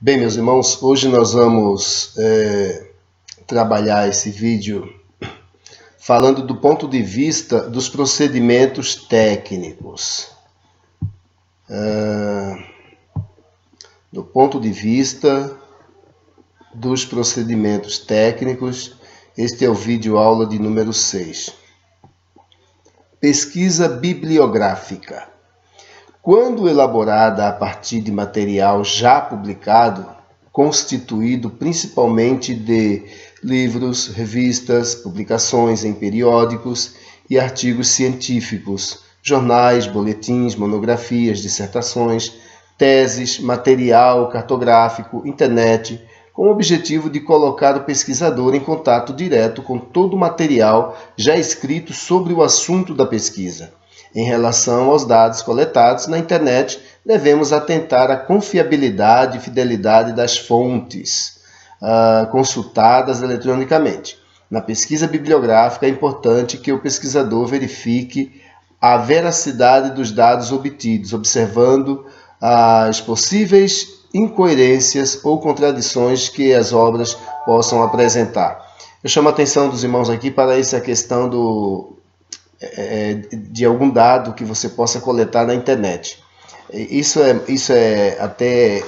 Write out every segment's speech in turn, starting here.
Bem, meus irmãos, hoje nós vamos trabalhar esse vídeo falando do ponto de vista dos procedimentos técnicos. Do ponto de vista dos procedimentos técnicos, este é o vídeo aula de número 6. Pesquisa bibliográfica. Quando elaborada a partir de material já publicado, constituído principalmente de livros, revistas, publicações em periódicos e artigos científicos, jornais, boletins, monografias, dissertações, teses, material cartográfico, internet, com o objetivo de colocar o pesquisador em contato direto com todo o material já escrito sobre o assunto da pesquisa. Em relação aos dados coletados na internet, devemos atentar à confiabilidade e fidelidade das fontes consultadas eletronicamente. Na pesquisa bibliográfica, é importante que o pesquisador verifique a veracidade dos dados obtidos, observando as possíveis incoerências ou contradições que as obras possam apresentar. Eu chamo a atenção dos irmãos aqui para essa questão de algum dado que você possa coletar na internet. Isso é até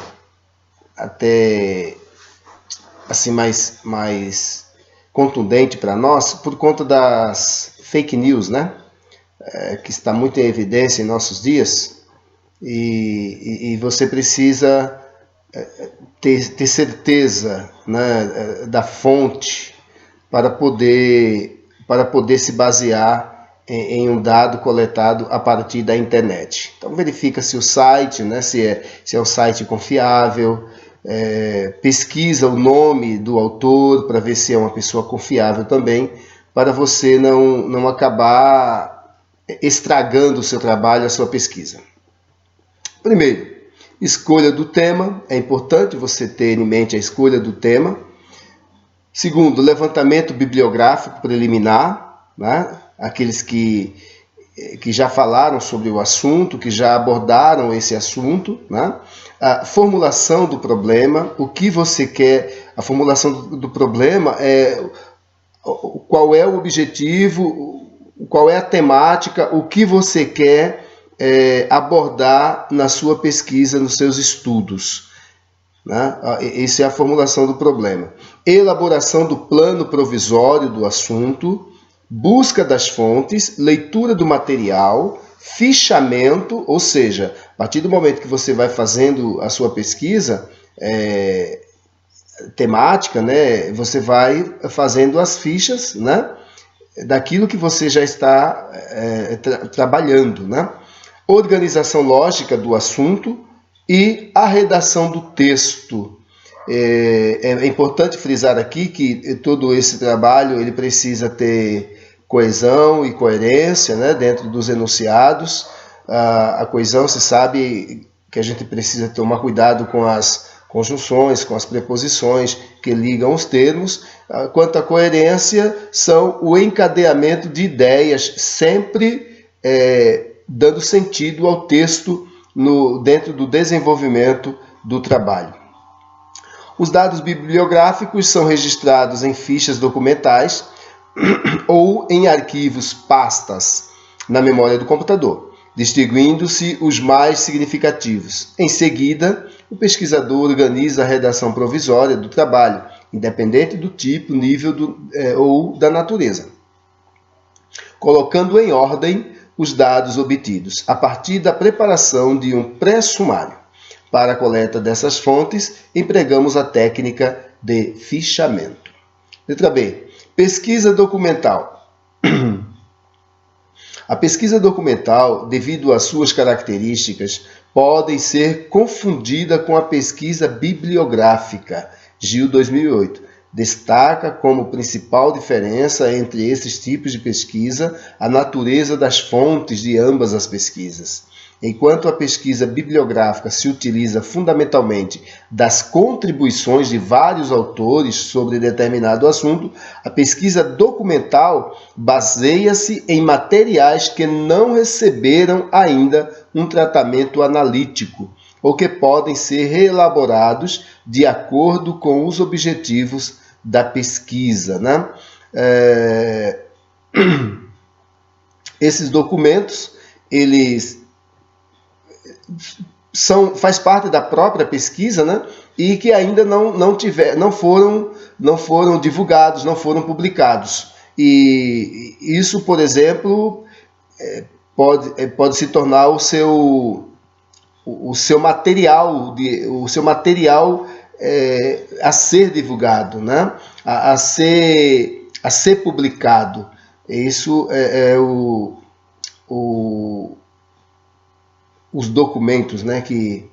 assim mais contundente para nós por conta das fake news, né? Que está muito em evidência em nossos dias, e você precisa ter certeza, né, da fonte para poder se basear em um dado coletado a partir da internet. Então verifica se o site, né, se é um site confiável, pesquisa o nome do autor para ver se é uma pessoa confiável também, para você não acabar estragando o seu trabalho, a sua pesquisa. Primeiro, escolha do tema. É importante você ter em mente a escolha do tema. Segundo, levantamento bibliográfico preliminar, né? Aqueles que já falaram sobre o assunto, que já abordaram esse assunto, né? A formulação do problema, o que você quer, a formulação do problema é qual é o objetivo, qual é a temática, o que você quer abordar na sua pesquisa, nos seus estudos. Né? Essa é a formulação do problema. Elaboração do plano provisório do assunto, busca das fontes, leitura do material, fichamento, ou seja, a partir do momento que você vai fazendo a sua pesquisa temática, né, você vai fazendo as fichas, né, daquilo que você já está trabalhando, né? Organização lógica do assunto e a redação do texto. É importante frisar aqui que todo esse trabalho ele precisa ter coesão e coerência, né, dentro dos enunciados. A coesão, se sabe que a gente precisa tomar cuidado com as conjunções, com as preposições que ligam os termos. Quanto à coerência, são o encadeamento de ideias, sempre dando sentido ao texto dentro do desenvolvimento do trabalho. Os dados bibliográficos são registrados em fichas documentais ou em arquivos, pastas, na memória do computador, distinguindo-se os mais significativos. Em seguida, o pesquisador organiza a redação provisória do trabalho, independente do tipo, nível ou da natureza, colocando em ordem os dados obtidos, a partir da preparação de um pré-sumário. Para a coleta dessas fontes, empregamos a técnica de fichamento. Letra B. Pesquisa documental. A pesquisa documental, devido às suas características, pode ser confundida com a pesquisa bibliográfica. Gil 2008. Destaca como principal diferença entre esses tipos de pesquisa a natureza das fontes de ambas as pesquisas. Enquanto a pesquisa bibliográfica se utiliza fundamentalmente das contribuições de vários autores sobre determinado assunto, a pesquisa documental baseia-se em materiais que não receberam ainda um tratamento analítico, ou que podem ser reelaborados de acordo com os objetivos da pesquisa, né? Esses documentos, eles faz parte da própria pesquisa, né? E que ainda não foram divulgados, não foram publicados. E isso, por exemplo, pode se tornar o seu material a ser divulgado, né? a ser publicado. Isso os documentos, né, que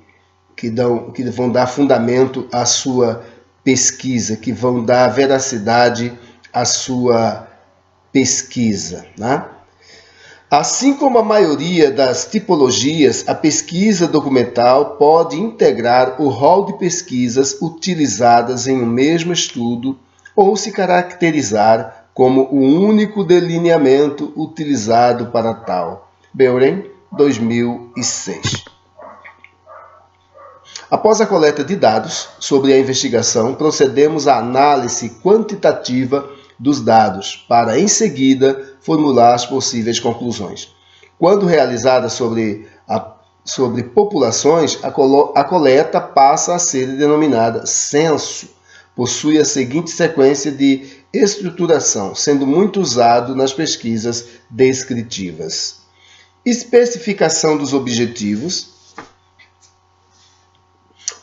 vão dar fundamento à sua pesquisa, que vão dar veracidade à sua pesquisa, né? Assim como a maioria das tipologias, a pesquisa documental pode integrar o rol de pesquisas utilizadas em um mesmo estudo ou se caracterizar como o único delineamento utilizado para tal. Beuren, 2006. Após a coleta de dados sobre a investigação, procedemos à análise quantitativa dos dados, para, em seguida, formular as possíveis conclusões. Quando realizada sobre populações, a coleta passa a ser denominada censo. Possui a seguinte sequência de estruturação, sendo muito usado nas pesquisas descritivas. Especificação dos objetivos,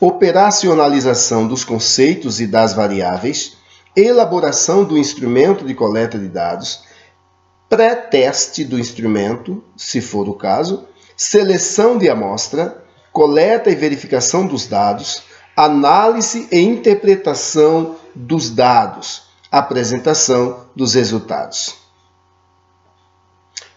operacionalização dos conceitos e das variáveis, elaboração do instrumento de coleta de dados, pré-teste do instrumento, se for o caso, seleção de amostra, coleta e verificação dos dados, análise e interpretação dos dados, apresentação dos resultados.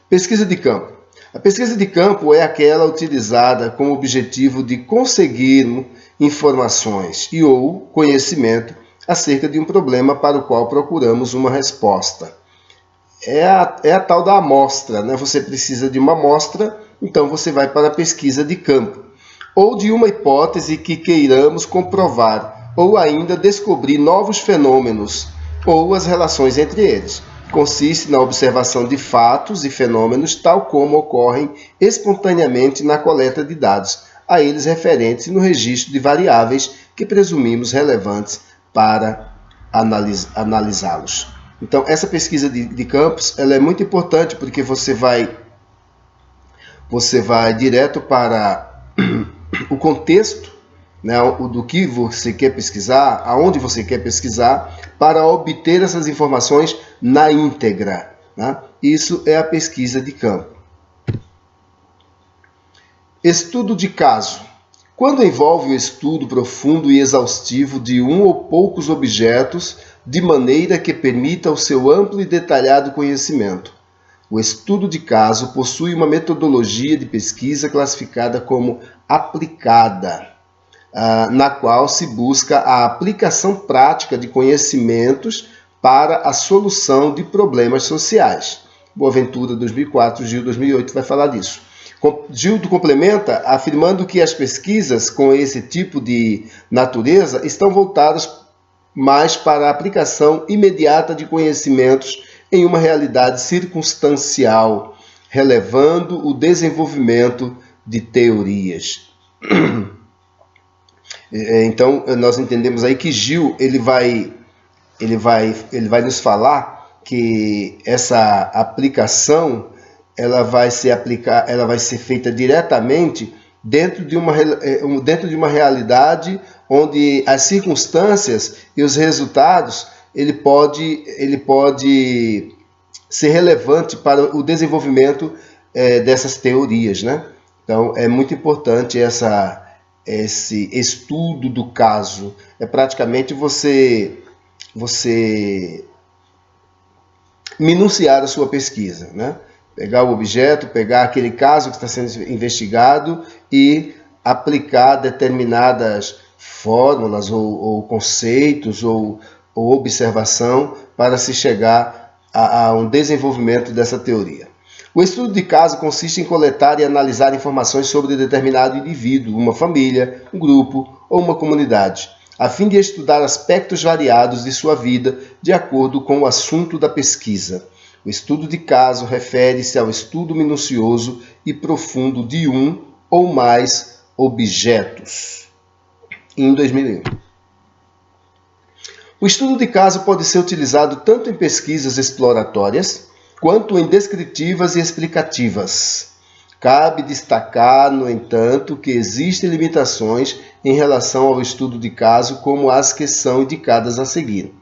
Pesquisa de campo. A pesquisa de campo é aquela utilizada com o objetivo de conseguir informações ou conhecimento acerca de um problema para o qual procuramos uma resposta. É a tal da amostra, né? Você precisa de uma amostra, então você vai para a pesquisa de campo. Ou de uma hipótese que queiramos comprovar, ou ainda descobrir novos fenômenos, ou as relações entre eles. Consiste na observação de fatos e fenômenos tal como ocorrem espontaneamente na coleta de dados, a eles referentes no registro de variáveis que presumimos relevantes para analisá-los. Então, essa pesquisa de campos ela é muito importante porque você vai direto para o contexto, né, do que você quer pesquisar, aonde você quer pesquisar, para obter essas informações na íntegra, né? Isso é a pesquisa de campo. Estudo de caso. Quando envolve o estudo profundo e exaustivo de um ou poucos objetos, de maneira que permita o seu amplo e detalhado conhecimento. O estudo de caso possui uma metodologia de pesquisa classificada como aplicada, na qual se busca a aplicação prática de conhecimentos para a solução de problemas sociais. Boaventura, 2004, Gil, 2008, vai falar disso. Gildo complementa afirmando que as pesquisas com esse tipo de natureza estão voltadas mais para a aplicação imediata de conhecimentos em uma realidade circunstancial, relevando o desenvolvimento de teorias. Então, nós entendemos aí que Gil ele vai nos falar que essa aplicação ela vai ser feita diretamente dentro de uma realidade onde as circunstâncias e os resultados ele pode ser relevante para o desenvolvimento dessas teorias, né? Então é muito importante esse estudo do caso. É praticamente você minuciar a sua pesquisa, né? Pegar o objeto, pegar aquele caso que está sendo investigado e aplicar determinadas fórmulas ou conceitos ou observação para se chegar a um desenvolvimento dessa teoria. O estudo de caso consiste em coletar e analisar informações sobre determinado indivíduo, uma família, um grupo ou uma comunidade, a fim de estudar aspectos variados de sua vida de acordo com o assunto da pesquisa. O estudo de caso refere-se ao estudo minucioso e profundo de um ou mais objetos. Em 2001. O estudo de caso pode ser utilizado tanto em pesquisas exploratórias quanto em descritivas e explicativas. Cabe destacar, no entanto, que existem limitações em relação ao estudo de caso, como as que são indicadas a seguir.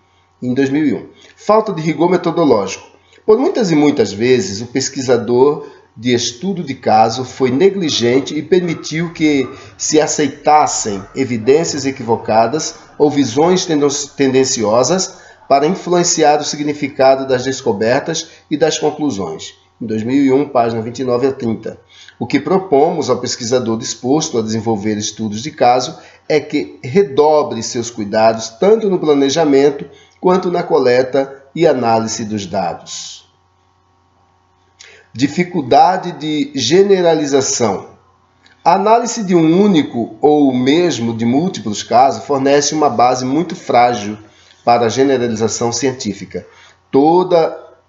Em 2001. Falta de rigor metodológico. Por muitas e muitas vezes, o pesquisador de estudo de caso foi negligente e permitiu que se aceitassem evidências equivocadas ou visões tendenciosas para influenciar o significado das descobertas e das conclusões. Em 2001, página 29 a 30. O que propomos ao pesquisador disposto a desenvolver estudos de caso é que redobre seus cuidados tanto no planejamento quanto na coleta e análise dos dados. Dificuldade de generalização. A análise de um único ou mesmo de múltiplos casos fornece uma base muito frágil para a generalização científica.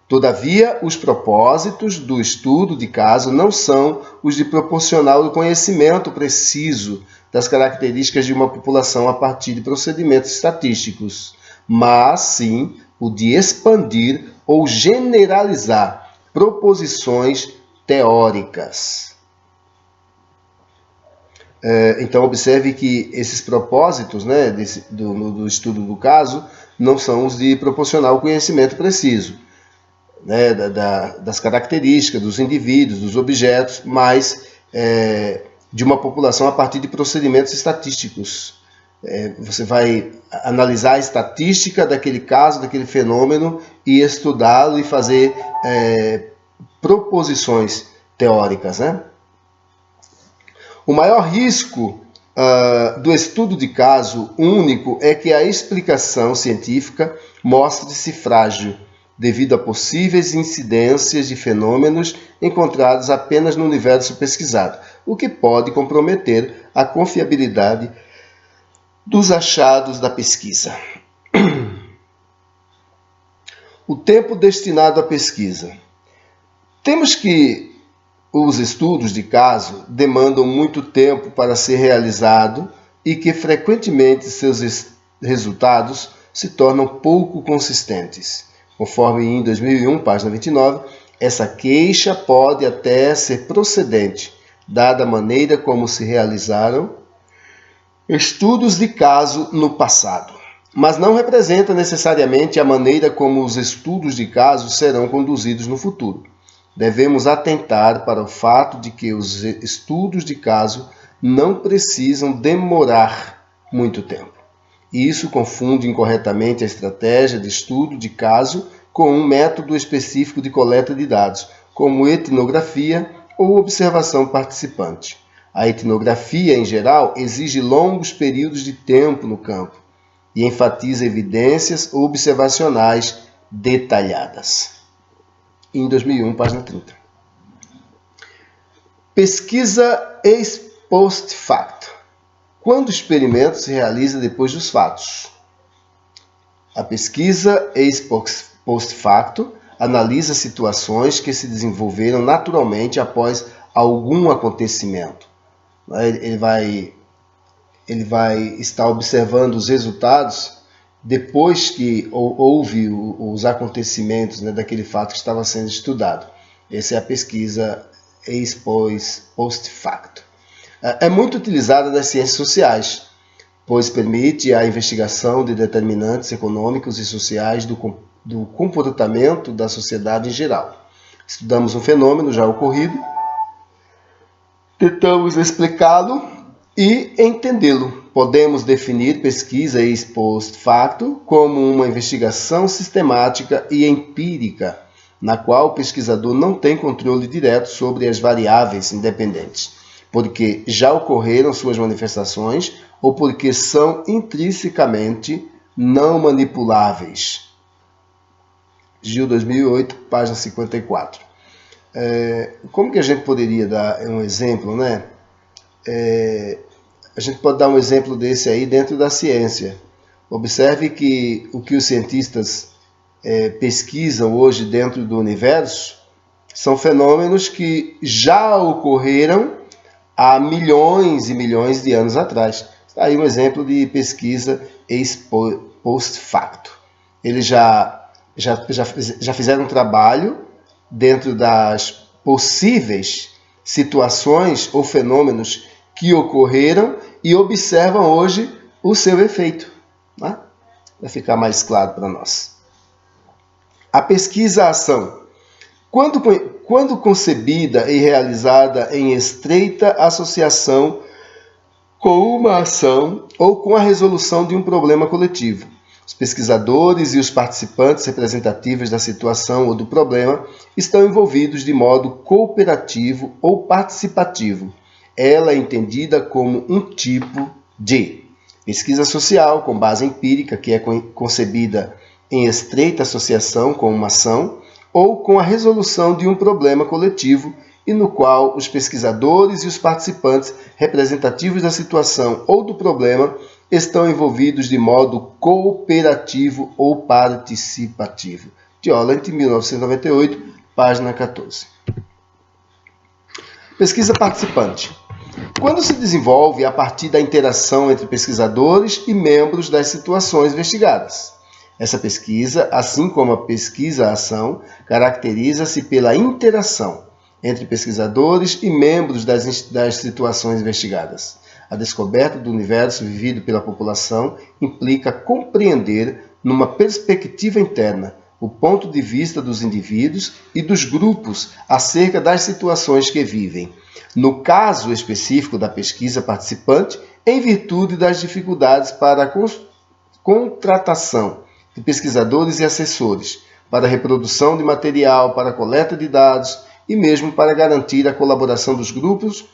Todavia, os propósitos do estudo de caso não são os de proporcionar o conhecimento preciso das características de uma população a partir de procedimentos estatísticos, mas sim o de expandir ou generalizar proposições teóricas. Então, observe que esses propósitos, né, do estudo do caso não são os de proporcionar o conhecimento preciso, né, das características dos indivíduos, dos objetos, mas de uma população a partir de procedimentos estatísticos. Você vai analisar a estatística daquele caso, daquele fenômeno e estudá-lo e fazer proposições teóricas, né? O maior risco do estudo de caso único é que a explicação científica mostre-se frágil, devido a possíveis incidências de fenômenos encontrados apenas no universo pesquisado, o que pode comprometer a confiabilidade dos achados da pesquisa. O tempo destinado à pesquisa. Temos que os estudos de caso demandam muito tempo para ser realizado e que frequentemente seus resultados se tornam pouco consistentes. Conforme em 2001, página 29, essa queixa pode até ser procedente, dada a maneira como se realizaram estudos de caso no passado, mas não representa necessariamente a maneira como os estudos de caso serão conduzidos no futuro. Devemos atentar para o fato de que os estudos de caso não precisam demorar muito tempo. E isso confunde incorretamente a estratégia de estudo de caso com um método específico de coleta de dados, como etnografia ou observação participante. A etnografia, em geral, exige longos períodos de tempo no campo e enfatiza evidências observacionais detalhadas. Em 2001, página 30. Pesquisa ex post facto. Quando o experimento se realiza depois dos fatos. A pesquisa ex post facto analisa situações que se desenvolveram naturalmente após algum acontecimento. Ele vai estar observando os resultados depois que houve os acontecimentos, né, daquele fato que estava sendo estudado. Essa é a pesquisa ex post facto. É muito utilizada nas ciências sociais, pois permite a investigação de determinantes econômicos e sociais do comportamento da sociedade em geral. Estudamos um fenômeno já ocorrido, tentamos explicá-lo e entendê-lo. Podemos definir pesquisa ex post facto como uma investigação sistemática e empírica, na qual o pesquisador não tem controle direto sobre as variáveis independentes, porque já ocorreram suas manifestações ou porque são intrinsecamente não manipuláveis. Gil 2008, página 54. Como que a gente poderia dar um exemplo, né? A gente pode dar um exemplo desse aí dentro da ciência. Observe que o que os cientistas pesquisam hoje dentro do universo são fenômenos que já ocorreram há milhões e milhões de anos atrás. Está aí um exemplo de pesquisa post facto. Eles já fizeram um trabalho dentro das possíveis situações ou fenômenos que ocorreram e observam hoje o seu efeito. Né? Vai ficar mais claro para nós. A pesquisa-ação. Quando concebida e realizada em estreita associação com uma ação ou com a resolução de um problema coletivo, os pesquisadores e os participantes representativos da situação ou do problema estão envolvidos de modo cooperativo ou participativo. Ela é entendida como um tipo de pesquisa social com base empírica, que é concebida em estreita associação com uma ação ou com a resolução de um problema coletivo e no qual os pesquisadores e os participantes representativos da situação ou do problema estão envolvidos de modo cooperativo ou participativo. Tiolant, 1998, página 14. Pesquisa participante. Quando se desenvolve a partir da interação entre pesquisadores e membros das situações investigadas. Essa pesquisa, assim como a pesquisa-ação, caracteriza-se pela interação entre pesquisadores e membros das situações investigadas. A descoberta do universo vivido pela população implica compreender, numa perspectiva interna, o ponto de vista dos indivíduos e dos grupos acerca das situações que vivem. No caso específico da pesquisa participante, em virtude das dificuldades para a contratação de pesquisadores e assessores, para a reprodução de material, para a coleta de dados e mesmo para garantir a colaboração dos grupos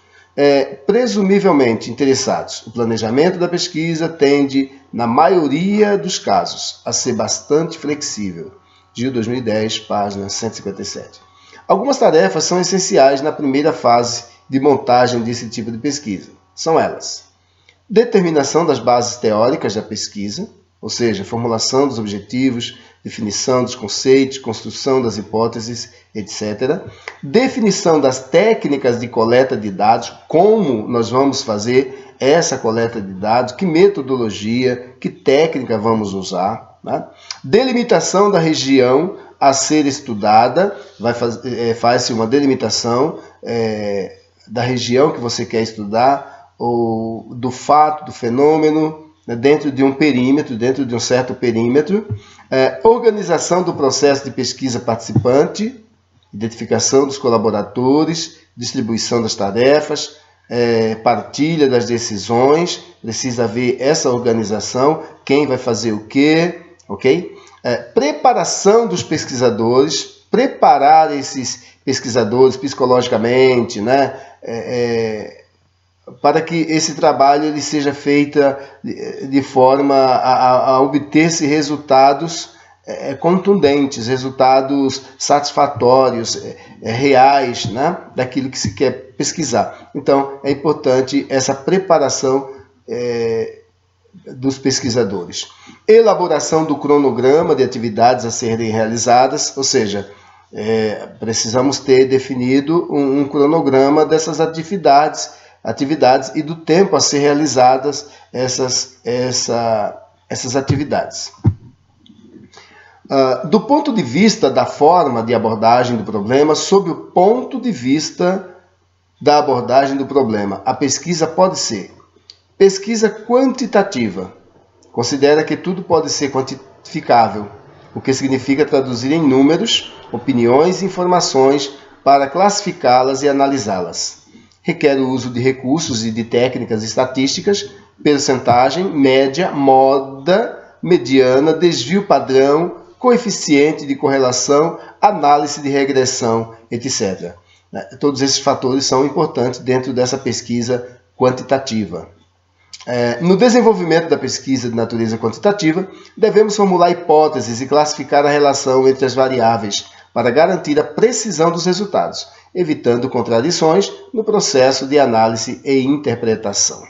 presumivelmente interessados. O planejamento da pesquisa tende, na maioria dos casos, a ser bastante flexível. Gil, 2010, página 157. Algumas tarefas são essenciais na primeira fase de montagem desse tipo de pesquisa. São elas: determinação das bases teóricas da pesquisa, ou seja, formulação dos objetivos, definição dos conceitos, construção das hipóteses, etc. Definição das técnicas de coleta de dados, como nós vamos fazer essa coleta de dados, que metodologia, que técnica vamos usar. Né? Delimitação da região a ser estudada, faz-se uma delimitação da região que você quer estudar, ou do fato, do fenômeno, dentro de um perímetro, dentro de um certo perímetro, organização do processo de pesquisa participante, identificação dos colaboradores, distribuição das tarefas, partilha das decisões, precisa haver essa organização, quem vai fazer o quê, ok? Preparação dos pesquisadores, preparar esses pesquisadores psicologicamente, né? Para que esse trabalho ele seja feito de forma a obter-se resultados contundentes, resultados satisfatórios, reais, né, daquilo que se quer pesquisar. Então, é importante essa preparação dos pesquisadores. Elaboração do cronograma de atividades a serem realizadas, ou seja, precisamos ter definido um cronograma dessas atividades e do tempo a ser realizadas essas atividades. Do ponto de vista da forma de abordagem do problema, sob o ponto de vista da abordagem do problema, a pesquisa pode ser pesquisa quantitativa. Considera que tudo pode ser quantificável, o que significa traduzir em números, opiniões e informações para classificá-las e analisá-las. Requer o uso de recursos e de técnicas estatísticas, percentagem, média, moda, mediana, desvio padrão, coeficiente de correlação, análise de regressão, etc. Todos esses fatores são importantes dentro dessa pesquisa quantitativa. No desenvolvimento da pesquisa de natureza quantitativa, devemos formular hipóteses e classificar a relação entre as variáveis para garantir a precisão dos resultados, evitando contradições no processo de análise e interpretação.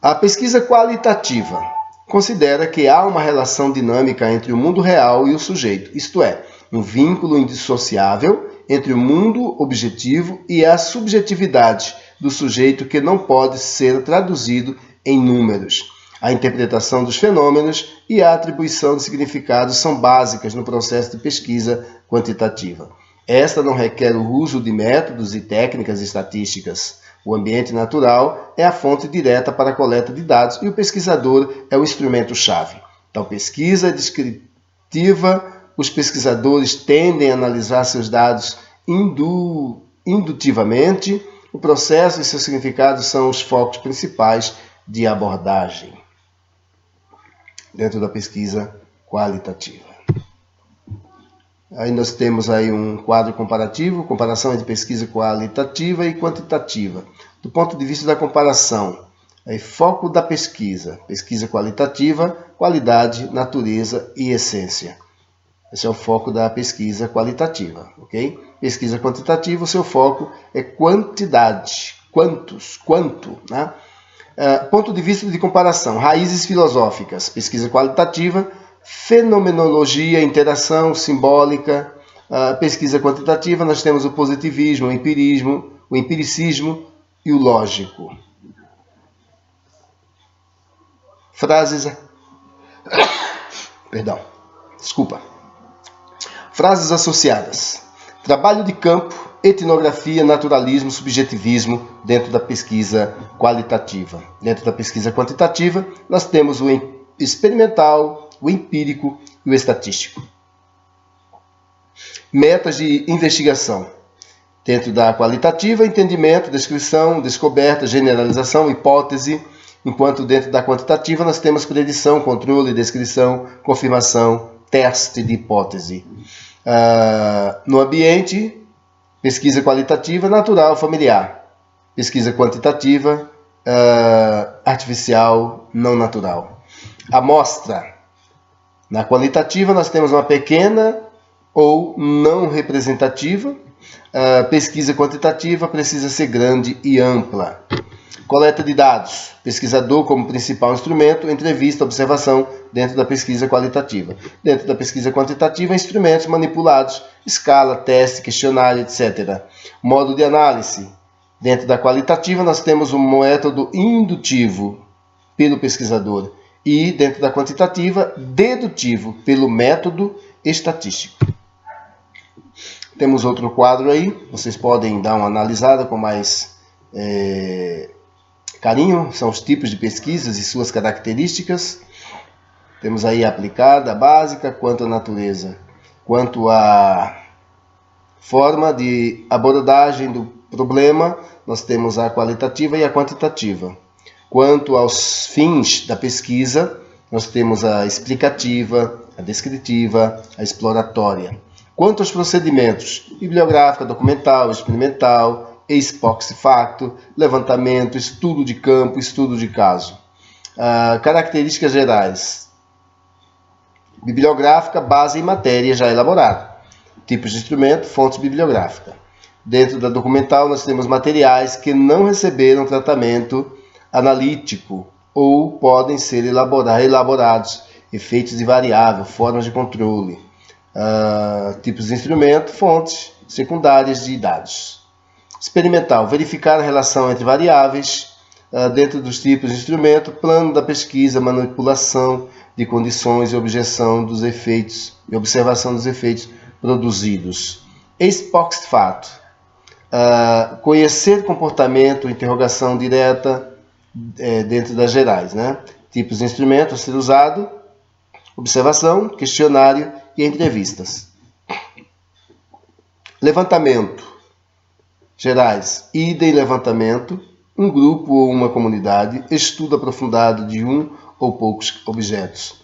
A pesquisa qualitativa considera que há uma relação dinâmica entre o mundo real e o sujeito, isto é, um vínculo indissociável entre o mundo objetivo e a subjetividade do sujeito que não pode ser traduzido em números. A interpretação dos fenômenos e a atribuição de significados são básicas no processo de pesquisa quantitativa. Esta não requer o uso de métodos e técnicas estatísticas. O ambiente natural é a fonte direta para a coleta de dados e o pesquisador é o instrumento-chave. Tal pesquisa descritiva, os pesquisadores tendem a analisar seus dados indutivamente. O processo e seus significados são os focos principais de abordagem dentro da pesquisa qualitativa. Aí nós temos aí um quadro comparativo, comparação entre pesquisa qualitativa e quantitativa. Do ponto de vista da comparação, aí foco da pesquisa, pesquisa qualitativa, qualidade, natureza e essência. Esse é o foco da pesquisa qualitativa, ok? Pesquisa quantitativa, o seu foco é quantidade, quanto, né? Ponto de vista de comparação, raízes filosóficas, pesquisa qualitativa, fenomenologia, interação simbólica, pesquisa quantitativa, nós temos o positivismo, o empiricismo e o lógico. Frases associadas. Trabalho de campo, etnografia, naturalismo, subjetivismo dentro da pesquisa qualitativa. Dentro da pesquisa quantitativa, nós temos o experimental, o empírico e o estatístico. Metas de investigação. Dentro da qualitativa, entendimento, descrição, descoberta, generalização, hipótese, enquanto dentro da quantitativa nós temos predição, controle, descrição, confirmação, teste de hipótese. No ambiente, pesquisa qualitativa, natural, familiar. Pesquisa quantitativa, artificial, não natural. Amostra. Na qualitativa nós temos uma pequena ou não representativa. Pesquisa quantitativa precisa ser grande e ampla. Coleta de dados. Pesquisador como principal instrumento, entrevista, observação dentro da pesquisa qualitativa. Dentro da pesquisa quantitativa, instrumentos manipulados, escala, teste, questionário, etc. Modo de análise. Dentro da qualitativa, nós temos o método indutivo pelo pesquisador. E dentro da quantitativa, dedutivo pelo método estatístico. Temos outro quadro aí, vocês podem dar uma analisada com mais carinho, são os tipos de pesquisas e suas características. Temos aí a aplicada, a básica, quanto à natureza. Quanto à forma de abordagem do problema, nós temos a qualitativa e a quantitativa. Quanto aos fins da pesquisa, nós temos a explicativa, a descritiva, a exploratória. Quanto aos procedimentos, bibliográfica, documental, experimental, ex post facto, levantamento, estudo de campo, estudo de caso. Características gerais. Bibliográfica, base em matéria já elaborada. Tipos de instrumento, fontes bibliográficas. Dentro da documental nós temos materiais que não receberam tratamento analítico ou podem ser elaborados, efeitos de variável, formas de controle. Tipos de instrumento, fontes secundárias de dados. Experimental, verificar a relação entre variáveis dentro dos tipos de instrumento, plano da pesquisa, manipulação de condições e objeção dos efeitos e observação dos efeitos produzidos. Ex post facto, conhecer comportamento, interrogação direta dentro das gerais, né? Tipos de instrumento a ser usado, observação, questionário e entrevistas. Levantamento. Gerais, ida e levantamento, um grupo ou uma comunidade, estudo aprofundado de um ou poucos objetos.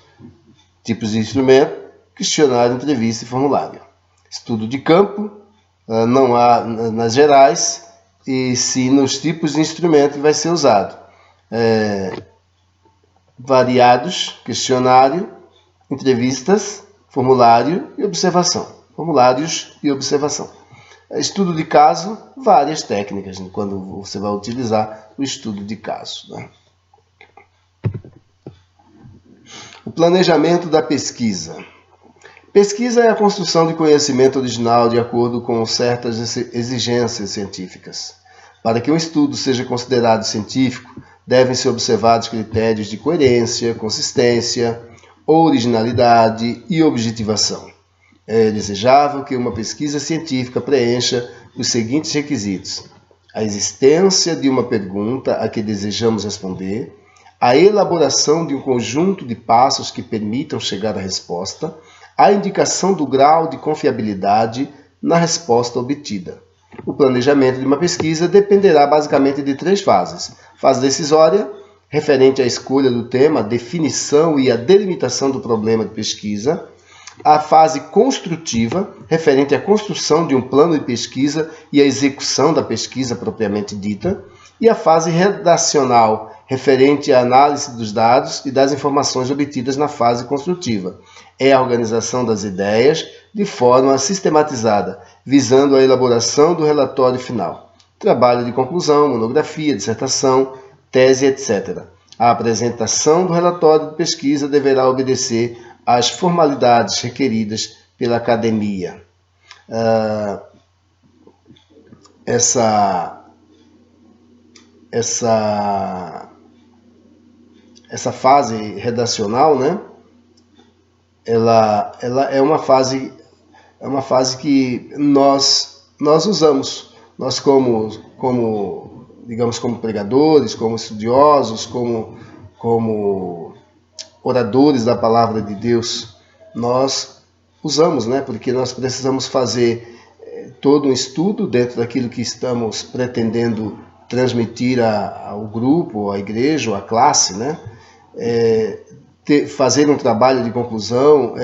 Tipos de instrumento, questionário, entrevista e formulário. Estudo de campo, não há nas gerais, e sim nos tipos de instrumento que vai ser usado. Variados, questionário, entrevistas, Formulário e observação. Formulários e observação. Estudo de caso, várias técnicas, né, quando você vai utilizar o estudo de caso. Né? O planejamento da pesquisa. Pesquisa é a construção de conhecimento original de acordo com certas exigências científicas. Para que um estudo seja considerado científico, devem ser observados critérios de coerência, consistência, originalidade e objetivação. É desejável que uma pesquisa científica preencha os seguintes requisitos: a existência de uma pergunta a que desejamos responder, a elaboração de um conjunto de passos que permitam chegar à resposta, a indicação do grau de confiabilidade na resposta obtida. O planejamento de uma pesquisa dependerá basicamente de 3 fases. Fase decisória, referente à escolha do tema, a definição e a delimitação do problema de pesquisa. A fase construtiva, referente à construção de um plano de pesquisa e à execução da pesquisa propriamente dita. E a fase redacional, referente à análise dos dados e das informações obtidas na fase construtiva. É a organização das ideias de forma sistematizada, visando a elaboração do relatório final. Trabalho de conclusão, monografia, dissertação, tese, etc. A apresentação do relatório de pesquisa deverá obedecer às formalidades requeridas pela academia. Essa fase redacional, né? Ela é uma fase que nós usamos, nós como digamos, como pregadores, como estudiosos, como oradores da palavra de Deus, nós usamos, né? Porque nós precisamos fazer todo um estudo dentro daquilo que estamos pretendendo transmitir ao grupo, à igreja, à classe, né? Fazer um trabalho de conclusão,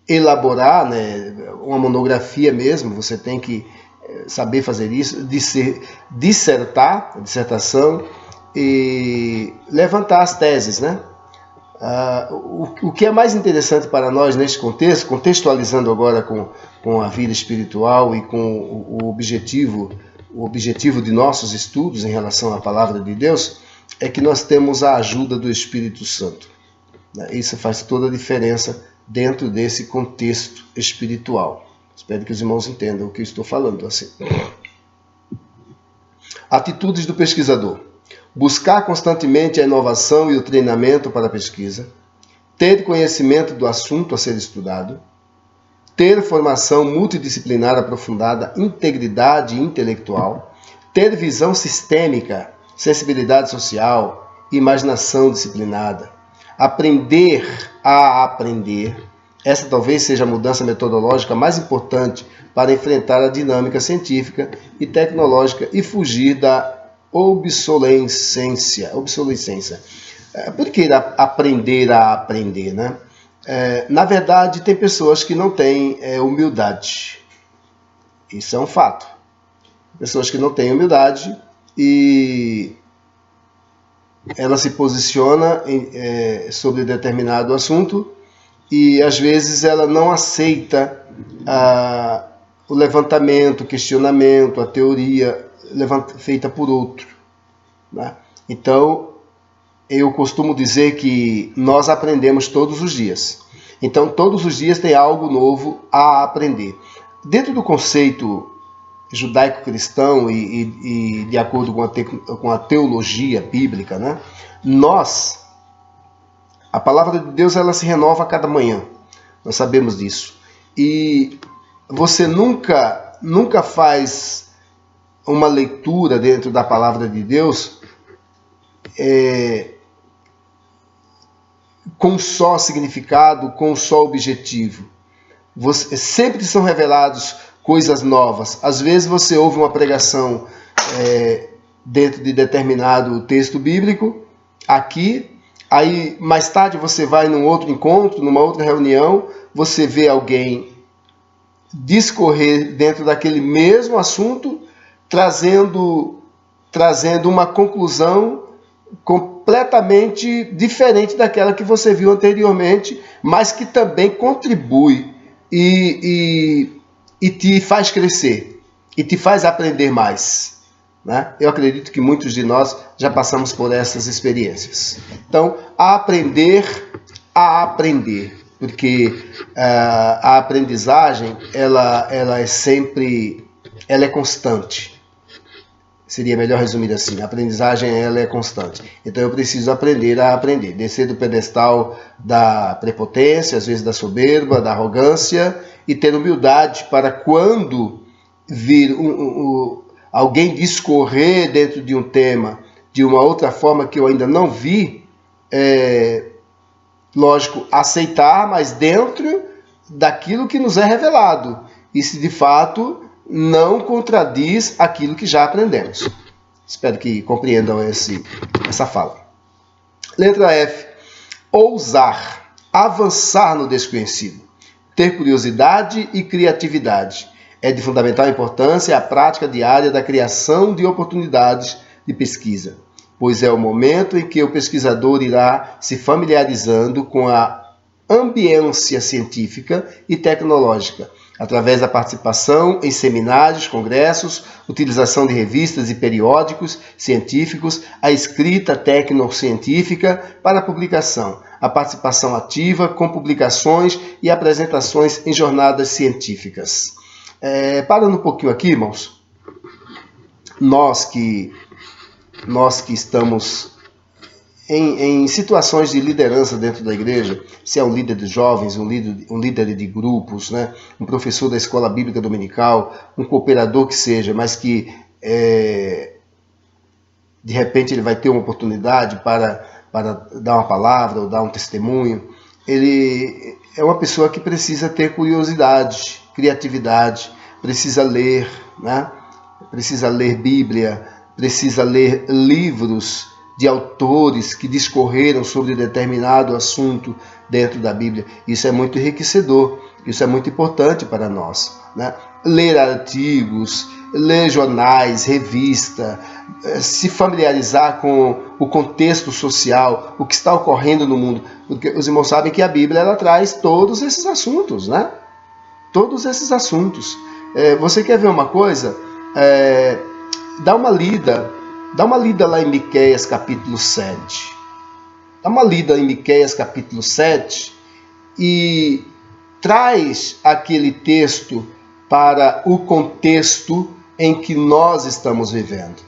elaborar, né, uma monografia mesmo, você tem que saber fazer isso, dissertar, a dissertação, e levantar as teses, né? O que é mais interessante para nós neste contexto, contextualizando agora com a vida espiritual e com o objetivo de nossos estudos em relação à palavra de Deus, é que nós temos a ajuda do Espírito Santo. Isso faz toda a diferença dentro desse contexto espiritual. Espero que os irmãos entendam o que eu estou falando. Assim. Atitudes do pesquisador. Buscar constantemente a inovação e o treinamento para a pesquisa. Ter conhecimento do assunto a ser estudado. Ter formação multidisciplinar aprofundada, integridade intelectual. Ter visão sistêmica, sensibilidade social, imaginação disciplinada. Aprender a aprender. Essa talvez seja a mudança metodológica mais importante para enfrentar a dinâmica científica e tecnológica e fugir da obsolescência. Por que aprender a aprender, né? Na verdade, tem pessoas que não têm humildade. Isso é um fato. Pessoas que não têm humildade e ela se posiciona sobre determinado assunto e às vezes ela não aceita o levantamento, o questionamento, a teoria feita por outro. Né? Então, eu costumo dizer que nós aprendemos todos os dias. Então, todos os dias tem algo novo a aprender. Dentro do conceito judaico-cristão e de acordo com a teologia bíblica, né? A palavra de Deus ela se renova a cada manhã. Nós sabemos disso. E você nunca faz uma leitura dentro da palavra de Deus com só significado, com só objetivo. Sempre são revelados coisas novas. Às vezes você ouve uma pregação dentro de determinado texto bíblico, aqui, aí mais tarde você vai num outro encontro, numa outra reunião, você vê alguém discorrer dentro daquele mesmo assunto, trazendo uma conclusão completamente completamente diferente daquela que você viu anteriormente, mas que também contribui e te faz crescer, e te faz aprender mais, né? Eu acredito que muitos de nós já passamos por essas experiências. Então, a aprender, porque a aprendizagem ela é sempre, ela é constante. Seria melhor resumir assim: a aprendizagem ela é constante. Então eu preciso aprender a aprender, descer do pedestal da prepotência, às vezes da soberba, da arrogância, e ter humildade para, quando vir alguém discorrer dentro de um tema de uma outra forma que eu ainda não vi, lógico, aceitar, mas dentro daquilo que nos é revelado, e se de fato não contradiz aquilo que já aprendemos. Espero que compreendam essa fala. Letra F. Ousar, avançar no desconhecido, ter curiosidade e criatividade. É de fundamental importância a prática diária da criação de oportunidades de pesquisa, pois é o momento em que o pesquisador irá se familiarizando com a ambiência científica e tecnológica, através da participação em seminários, congressos, utilização de revistas e periódicos científicos, a escrita tecnocientífica para publicação, a participação ativa com publicações e apresentações em jornadas científicas. Parando um pouquinho aqui, irmãos, nós que estamos em situações de liderança dentro da igreja, se é um líder de jovens, um líder de grupos, né? Um professor da escola bíblica dominical, um cooperador que seja, mas que de repente ele vai ter uma oportunidade para dar uma palavra ou dar um testemunho. Ele é uma pessoa que precisa ter curiosidade, criatividade, precisa ler, né? Precisa ler Bíblia, precisa ler livros de autores que discorreram sobre determinado assunto dentro da Bíblia. Isso é muito enriquecedor, isso é muito importante para nós, né? Ler artigos, ler jornais, revista, se familiarizar com o contexto social, o que está ocorrendo no mundo, porque os irmãos sabem que a Bíblia ela traz todos esses assuntos, né? Todos esses assuntos. Você quer ver uma coisa? Dá uma lida lá em Miqueias capítulo 7. Dá uma lida em Miqueias capítulo 7 e traz aquele texto para o contexto em que nós estamos vivendo.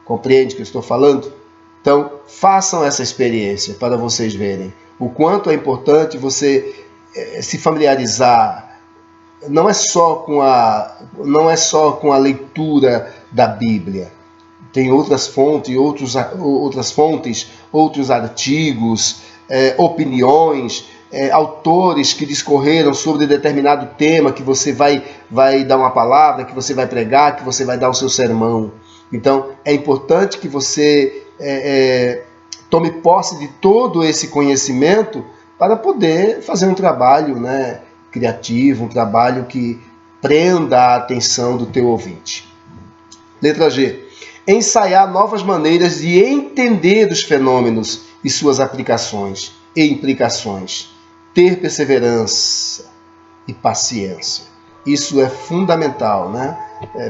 Compreende o que eu estou falando? Então, façam essa experiência para vocês verem o quanto é importante você se familiarizar. Não é só com a leitura da Bíblia. Tem outras fontes, outros artigos, opiniões, autores que discorreram sobre determinado tema, que você vai dar uma palavra, que você vai pregar, que você vai dar o seu sermão. Então, é importante que você tome posse de todo esse conhecimento para poder fazer um trabalho, né, criativo, um trabalho que prenda a atenção do teu ouvinte. Letra G. Ensaiar novas maneiras de entender os fenômenos e suas aplicações e implicações. Ter perseverança e paciência. Isso é fundamental, né?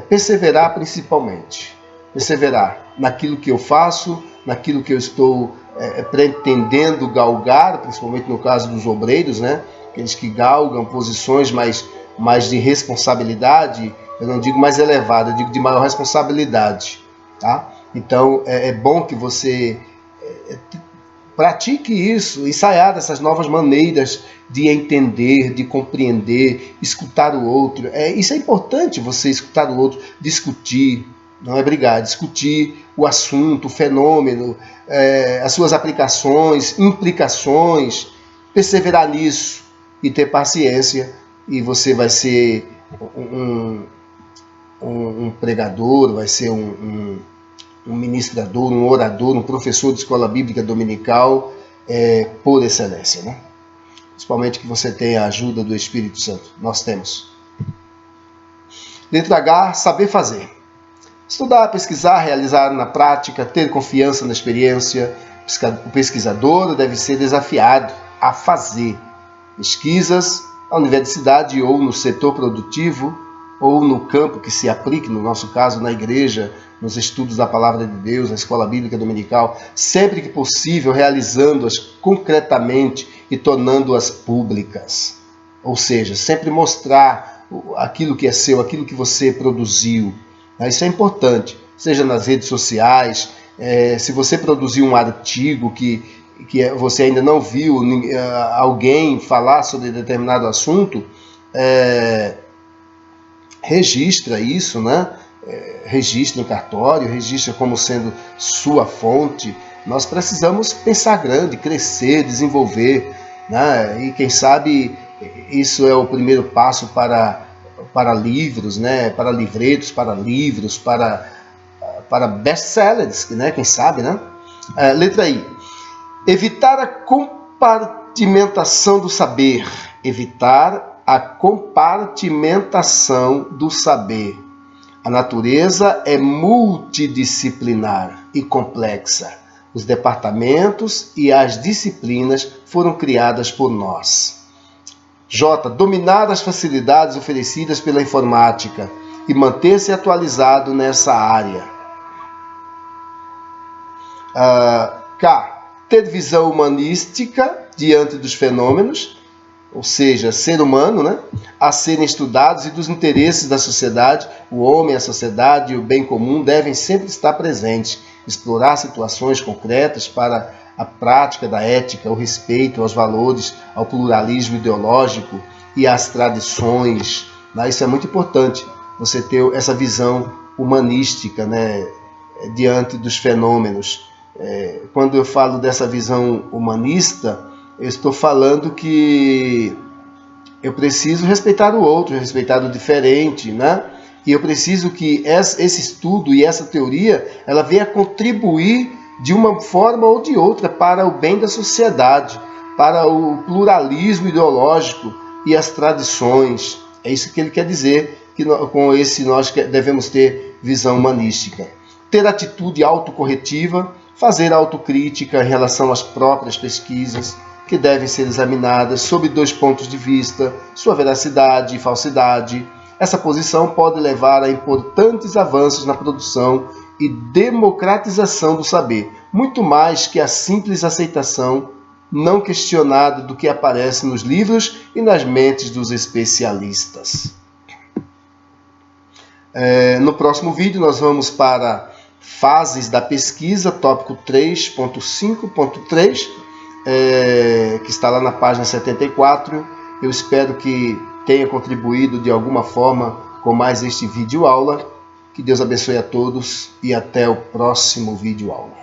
Perseverar principalmente. Perseverar naquilo que eu faço, naquilo que eu estou pretendendo galgar, principalmente no caso dos obreiros, né? Aqueles que galgam posições mais de responsabilidade, eu não digo mais elevada, eu digo de maior responsabilidade. Tá? Então é bom que você pratique isso, ensaiar essas novas maneiras de entender, de compreender, escutar o outro. Isso é importante, você escutar o outro, discutir, não é brigar, discutir o assunto, o fenômeno, as suas aplicações, implicações, perseverar nisso e ter paciência, e você vai ser um pregador, vai ser um ministrador, um orador, um professor de escola bíblica dominical por excelência, né? Principalmente que você tenha a ajuda do Espírito Santo. Nós temos. Letra H, saber fazer. Estudar, pesquisar, realizar na prática, ter confiança na experiência. O pesquisador deve ser desafiado a fazer pesquisas na universidade ou no setor produtivo ou no campo que se aplique, no nosso caso, na igreja, nos estudos da Palavra de Deus, na escola bíblica dominical, sempre que possível, realizando-as concretamente e tornando-as públicas. Ou seja, sempre mostrar aquilo que é seu, aquilo que você produziu. Isso é importante, seja nas redes sociais, se você produziu um artigo que você ainda não viu alguém falar sobre determinado assunto, registra isso, né? Registra no cartório, registra como sendo sua fonte. Nós precisamos pensar grande, crescer, desenvolver, né? E quem sabe isso é o primeiro passo para livros, né? Para livretos, para livros, para best-sellers, né? Quem sabe, né? Letra I. Evitar a compartimentação do saber. Evitar a compartimentação do saber. A natureza é multidisciplinar e complexa. Os departamentos e as disciplinas foram criadas por nós. J. Dominar as facilidades oferecidas pela informática e manter-se atualizado nessa área. K. Ter visão humanística diante dos fenômenos, ou seja, ser humano, né, a serem estudados e dos interesses da sociedade. O homem, a sociedade e o bem comum devem sempre estar presentes, explorar situações concretas para a prática da ética, o respeito aos valores, ao pluralismo ideológico e às tradições. Isso é muito importante, você ter essa visão humanística, né, diante dos fenômenos. Quando eu falo dessa visão humanista, eu estou falando que eu preciso respeitar o outro, respeitar o diferente, né? E eu preciso que esse estudo e essa teoria, ela venha contribuir de uma forma ou de outra para o bem da sociedade, para o pluralismo ideológico e as tradições. É isso que ele quer dizer, que com esse nós devemos ter visão humanística. Ter atitude autocorretiva, fazer autocrítica em relação às próprias pesquisas, que devem ser examinadas sob 2 pontos de vista, sua veracidade e falsidade. Essa posição pode levar a importantes avanços na produção e democratização do saber, muito mais que a simples aceitação não questionada do que aparece nos livros e nas mentes dos especialistas. No próximo vídeo nós vamos para fases da pesquisa, tópico 3.5.3, que está lá na página 74. Eu espero que tenha contribuído de alguma forma com mais este vídeo aula. Que Deus abençoe a todos e até o próximo vídeo aula.